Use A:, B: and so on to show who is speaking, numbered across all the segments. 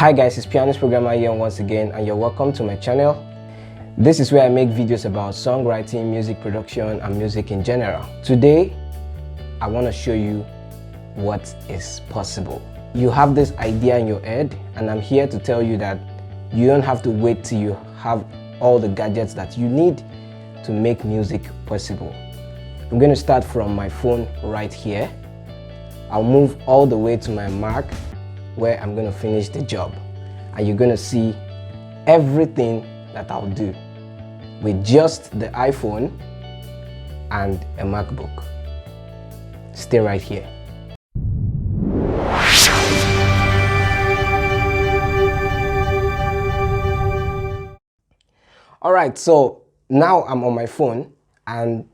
A: Hi guys, it's Pianistprogrammer here once again, and you're welcome to my channel. This is where I make videos about songwriting, music production, and music in general. Today, I want to show you what is possible. You have this idea in your head, and I'm here to tell you that you don't have to wait till you have all the gadgets that you need to make music possible. I'm going to start from my phone right here. I'll move all the way to my Mac, where I'm going to finish the job, and you're going to see everything that I'll do with just the iPhone and a MacBook. Stay right here. Alright, so now I'm on my phone and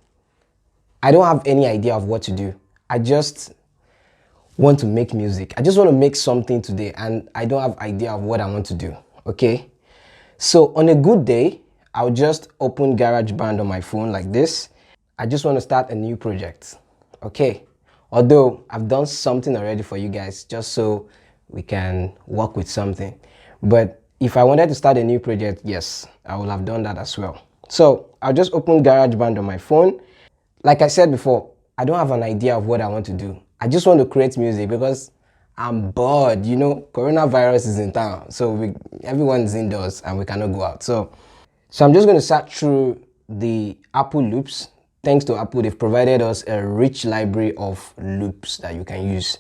A: I don't have any idea of what to do. I just want to make music. I just want to make something today and I don't have idea of what I want to do. Okay, so on a good day, I'll just open Garageband on my phone like this. I just want to start a new project. Okay, although I've done something already for you guys just so we can work with something, but if I wanted to start a new project, yes, I will have done that as well. So I'll just open Garageband on my phone. Like I said before, I don't have an idea of what I want to do. I just want to create music because I'm bored. You know, coronavirus is in town, so everyone's indoors and we cannot go out. So I'm just going to search through the Apple loops. Thanks to Apple, they've provided us a rich library of loops that you can use.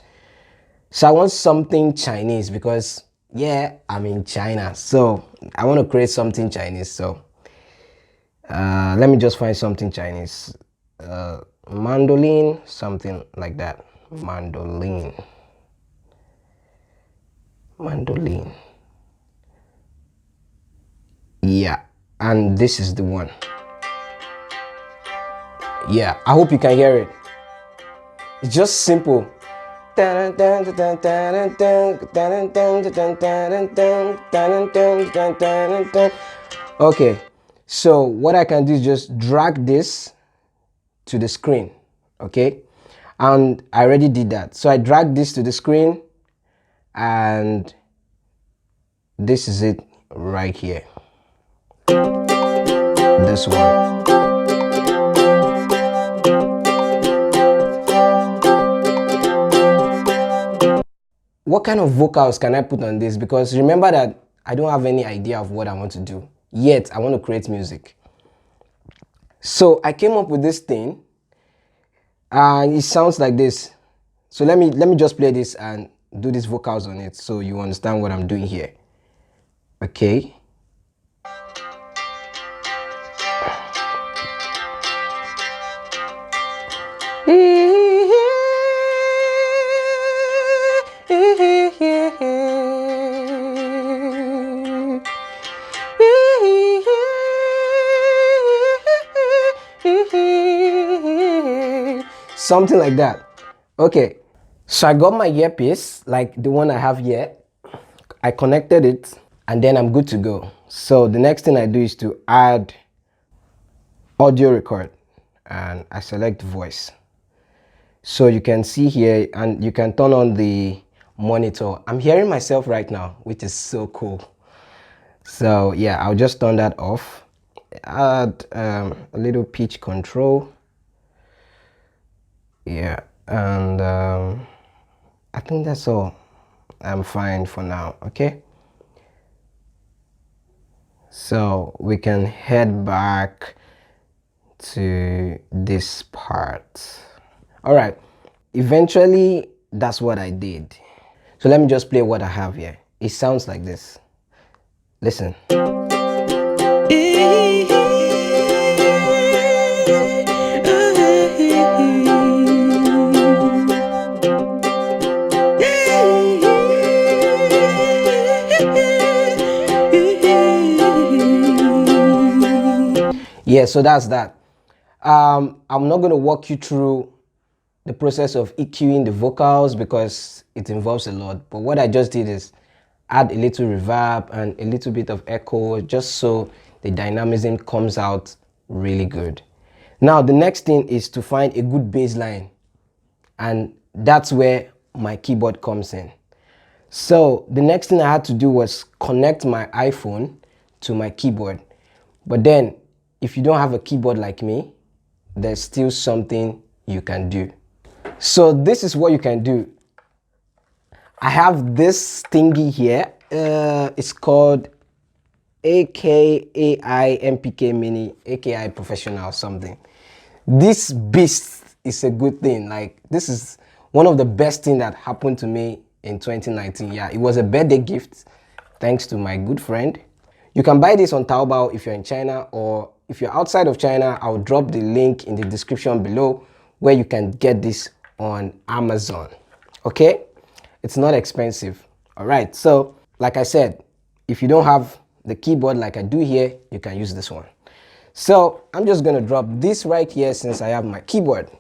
A: So I want something Chinese because, yeah, I'm in China. So I want to create something Chinese. So let me just find something Chinese. Mandolin, something like that. Mandolin. Yeah, and this is the one. Yeah, I hope you can hear it. It's just simple. Okay, so what I can do is just drag this to the screen. Okay, and I already did that. So I drag this to the screen and this is it right here. This one. What kind of vocals can I put on this? Because remember that I don't have any idea of what I want to do, yet I want to create music. So I came up with this thing and it sounds like this. So let me just play this and do these vocals on it so you understand what I'm doing here. Okay. Something like that. Okay, so I got my earpiece like the one I have here. I connected it and then I'm good to go. So the next thing I do is to add audio record and I select voice. So you can see here and you can turn on the monitor. I'm hearing myself right now, which is so cool. So yeah, I'll just turn that off. Add a little pitch control. Yeah, and I think that's all. I'm fine for now. Okay, so we can head back to this part. All right, eventually that's what I did. So let me just play what I have here. It sounds like this. Listen. Yeah, so that's that. I'm not going to walk you through the process of EQing the vocals because it involves a lot. But what I just did is add a little reverb and a little bit of echo just so the dynamism comes out really good. Now, the next thing is to find a good bass line, and that's where my keyboard comes in. So the next thing I had to do was connect my iPhone to my keyboard. But then if you don't have a keyboard like me, there's still something you can do. So this is what you can do. I have this thingy here. It's called AKAI MPK Mini, AKI Professional or something. This beast is a good thing. Like, this is one of the best things that happened to me in 2019. Yeah, it was a birthday gift thanks to my good friend. You can buy this on Taobao if you're in China, or if you're outside of China, I'll drop the link in the description below where you can get this on Amazon. Okay, it's not expensive. All right, so like I said, if you don't have the keyboard like I do here, you can use this one. So I'm just going to drop this right here since I have my keyboard.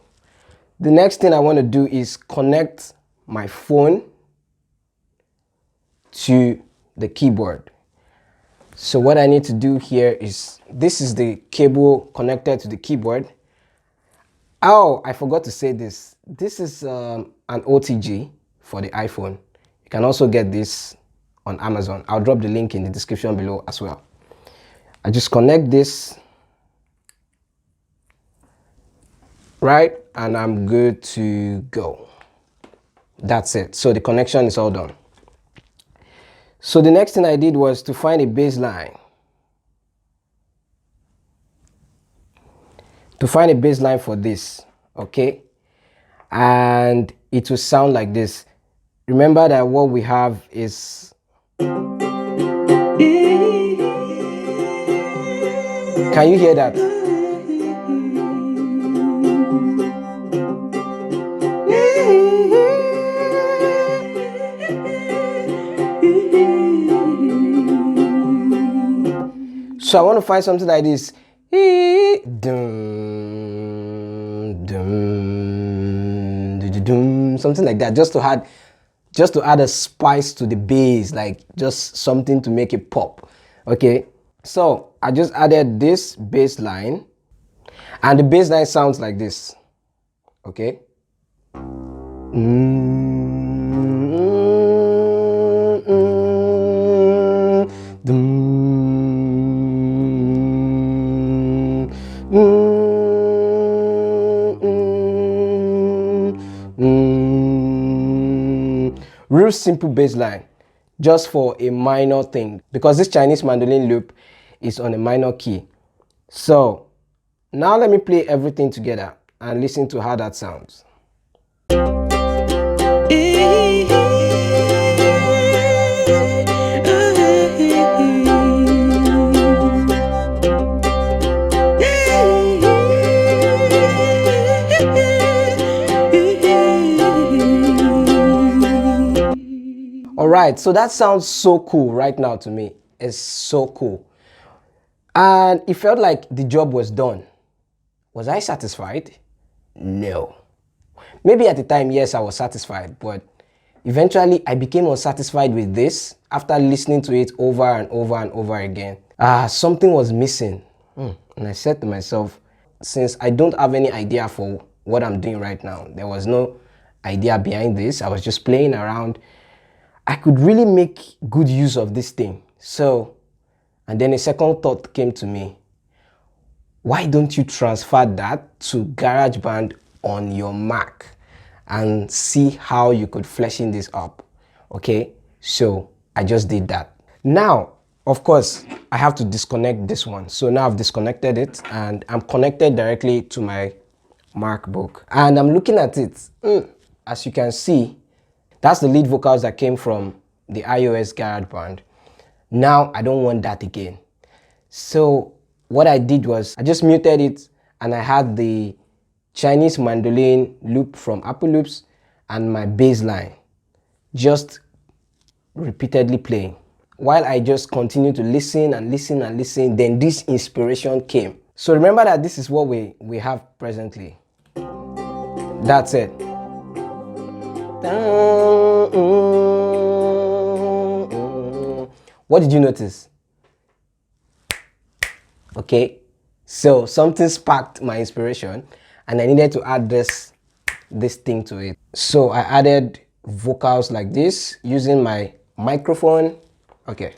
A: The next thing I want to do is connect my phone to the keyboard. So what I need to do here is, this is the cable connected to the keyboard. Oh, I forgot to say this. This is an OTG for the iPhone. You can also get this on Amazon. I'll drop the link in the description below as well. I just connect this, right, and I'm good to go. That's it. So the connection is all done. So the next thing I did was to find a bass line. To find a bass line for this, okay? And it will sound like this. Remember that what we have is... Can you hear that? So I want to find something like this. Something like that, just to add a spice to the bass, like just something to make it pop. Okay, so I just added this bass line, and the bass line sounds like this. Okay. Real simple bass line, just for a minor thing, because this Chinese mandolin loop is on a minor key. So now let me play everything together and listen to how that sounds. Alright, so that sounds so cool right now to me. It's so cool. And it felt like the job was done. Was I satisfied? No. Maybe at the time, yes, I was satisfied, but eventually I became unsatisfied with this after listening to it over and over and over again. Something was missing. And I said to myself, since I don't have any idea for what I'm doing right now, there was no idea behind this, I was just playing around, I could really make good use of this thing. So, and then a second thought came to me. Why don't you transfer that to Garageband on your Mac and see how you could freshen this up? Okay, so I just did that. Now, of course, I have to disconnect this one. So now I've disconnected it and I'm connected directly to my MacBook. And I'm looking at it. As you can see, that's the lead vocals that came from the iOS Garageband. Now I don't want that again. So what I did was I just muted it, and I had the Chinese mandolin loop from Apple Loops and my bass line just repeatedly playing. While I just continued to listen and listen and listen, then this inspiration came. So remember that this is what we have presently. That's it. What did you notice? Okay, so something sparked my inspiration and I needed to add this thing to it. So I added vocals like this using my microphone. Okay.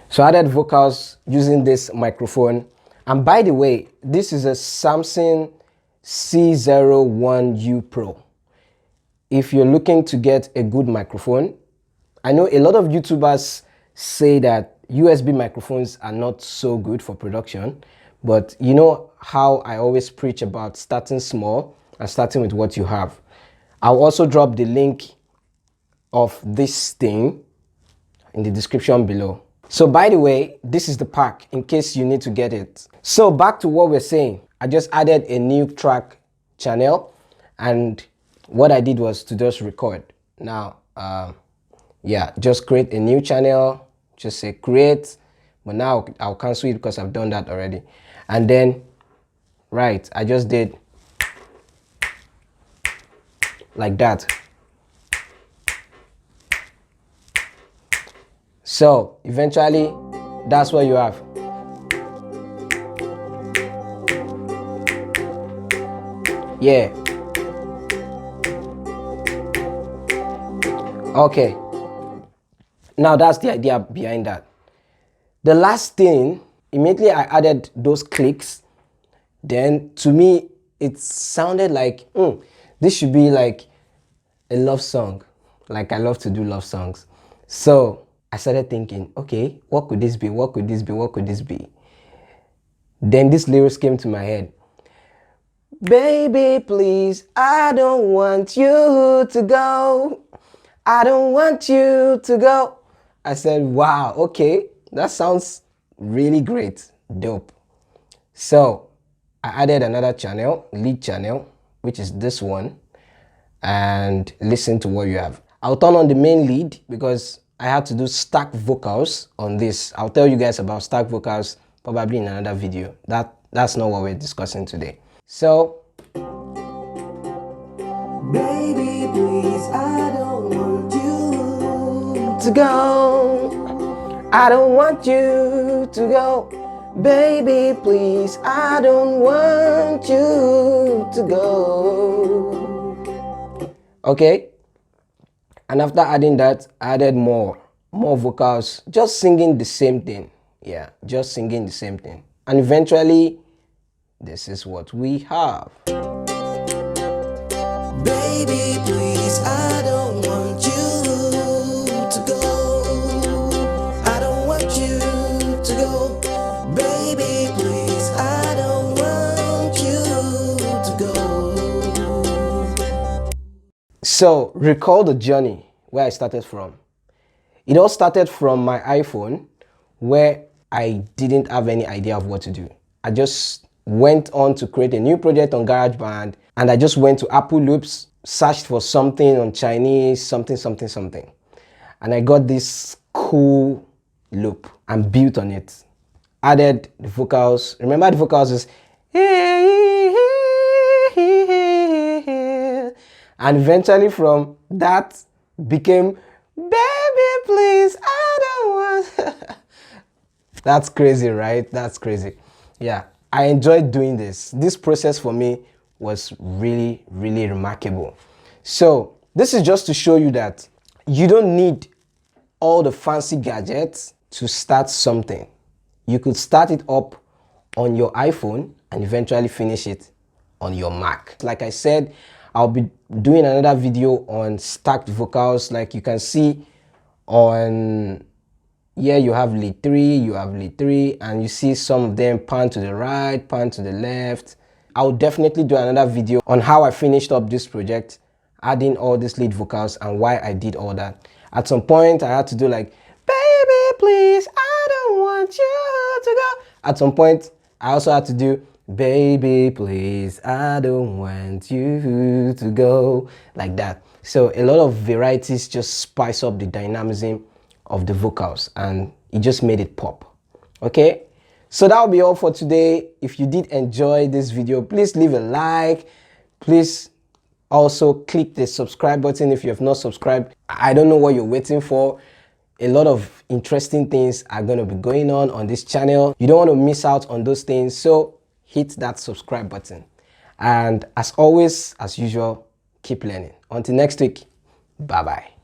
A: So I added vocals using this microphone. And by the way, this is a Samsung C01U Pro. If you're looking to get a good microphone, I know a lot of YouTubers say that USB microphones are not so good for production, but you know how I always preach about starting small and starting with what you have. I'll also drop the link of this thing in the description below. So by the way, this is the pack in case you need to get it. So back to what we're saying. I just added a new track channel, and what I did was to just record. Now, yeah, just create a new channel, just say create, but now I'll cancel it because I've done that already. And then, right, I just did like that. So eventually, that's what you have. Yeah. Okay. Now that's the idea behind that. The last thing, immediately I added those clicks. Then to me, it sounded like, this should be like a love song. Like I love to do love songs. So I started thinking, okay, what could this be? What could this be? What could this be? Then this lyrics came to my head. Baby, please, I don't want you to go. I don't want you to go. I said, wow, okay, that sounds really great, dope. So I added another channel, lead channel, which is this one, and listen to what you have. I'll turn on the main lead because I had to do stack vocals on this. I'll tell you guys about stack vocals probably in another video. That's not what we're discussing today. So, baby, please, I don't want you to go. I don't want you to go. Baby, please, I don't want you to go. Okay. And after adding that, I added more vocals, just singing the same thing. Yeah, just singing the same thing. And eventually, this is what we have. Baby, please, I don't want you to go. I don't want you to go. Baby, please, I don't want you to go. So, recall the journey where I started from. It all started from my iPhone, where I didn't have any idea of what to do. I just went on to create a new project on Garageband, and I just went to Apple Loops, searched for something on Chinese, something. And I got this cool loop and built on it. Added the vocals. Remember the vocals is, and eventually from that became, baby, please, I don't want. That's crazy, right? That's crazy. Yeah, I enjoyed doing this. This process for me was really, really remarkable. So this is just to show you that you don't need all the fancy gadgets to start something. You could start it up on your iPhone and eventually finish it on your Mac. Like I said, I'll be doing another video on stacked vocals. Like you can see on here, you have lead 3, and you see some of them pan to the right, pan to the left. I'll definitely do another video on how I finished up this project, adding all these lead vocals and why I did all that. At some point, I had to do like, baby, please, I don't want you to go. At some point, I also had to do, baby, please, I don't want you to go, like that. So a lot of varieties just spice up the dynamism of the vocals, and it just made it pop. Okay, so that'll be all for today. If you did enjoy this video, please leave a like. Please also click the subscribe button if you have not subscribed. I don't know what you're waiting for. A lot of interesting things are going to be going on this channel. You don't want to miss out on those things, so hit that subscribe button. And as always, as usual, keep learning. Until next week, bye bye.